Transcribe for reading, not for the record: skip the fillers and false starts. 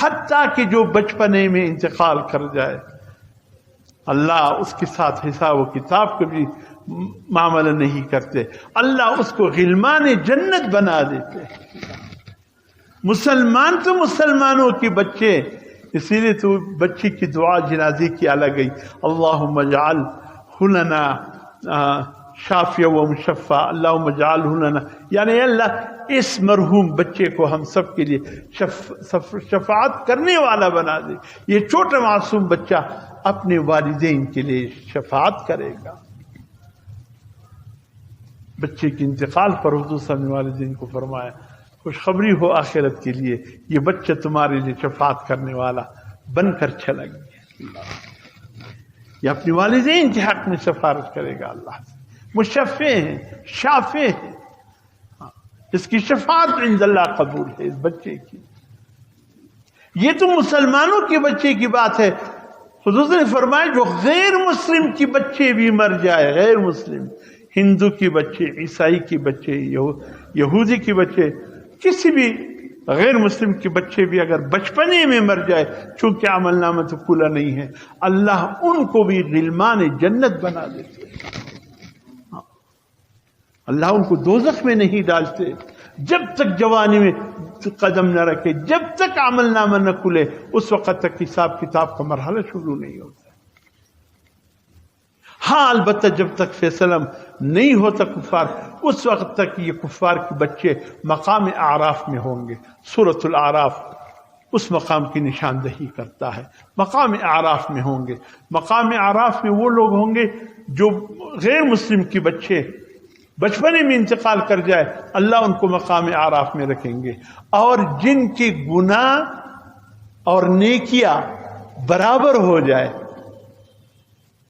حتیٰ کہ جو بچپنے میں انتقال کر جائے اللہ اس کے ساتھ حساب و کتاب کا بھی معاملہ نہیں کرتے، اللہ اس کو غلمان جنت بنا دیتے۔ مسلمان تو مسلمانوں کے بچے، اسی لیے تو بچی کی دعا جنازے کی الگ گئی، اللہم اجعلہ لنا شافیہ و مشفع، اللہم اجعلہ لنا، یعنی اے اللہ اس مرحوم بچے کو ہم سب کے لیے شفاعت کرنے والا بنا دے۔ یہ چھوٹا معصوم بچہ اپنے والدین کے لیے شفاعت کرے گا۔ بچے کے انتقال پر حضور صلی اللہ علیہ وسلم نے والدین کو فرمایا خوشخبری ہو آخرت کے لیے، یہ بچہ تمہارے لیے شفاعت کرنے والا بن کر چلا گیا، یہ اپنے والدین کے حق میں سفارش کرے گا اللہ سے، مشفع ہے، شافع ہے، اس کی شفاعت عند اللہ قبول ہے اس بچے کی۔ یہ تو مسلمانوں کے بچے کی بات ہے، حضور نے فرمایا جو غیر مسلم کے بچے بھی مر جائے، غیر مسلم، ہندو کے بچے، عیسائی کے بچے، یہودی کے بچے، کسی بھی غیر مسلم کے بچے بھی اگر بچپنے میں مر جائے، چونکہ عمل نامہ تو کھلا نہیں ہے، اللہ ان کو بھی غلمان جنت بنا دیتے، اللہ ان کو دوزخ میں نہیں ڈالتے جب تک جوانی میں قدم نہ رکھے، جب تک عمل نامہ نہ کھلے، اس وقت تک حساب کتاب کا مرحلہ شروع نہیں ہوتا۔ ہاں البتہ جب تک فیصلہ نہیں ہوتا کفار، اس وقت تک یہ کفار کے بچے مقام اعراف میں ہوں گے۔ سورۃ الاعراف اس مقام کی نشاندہی کرتا ہے، مقام اعراف میں ہوں گے۔ مقام اعراف میں وہ لوگ ہوں گے جو غیر مسلم کے بچے بچپنے میں انتقال کر جائے، اللہ ان کو مقام اعراف میں رکھیں گے، اور جن کے گناہ اور نیکیاں برابر ہو جائے،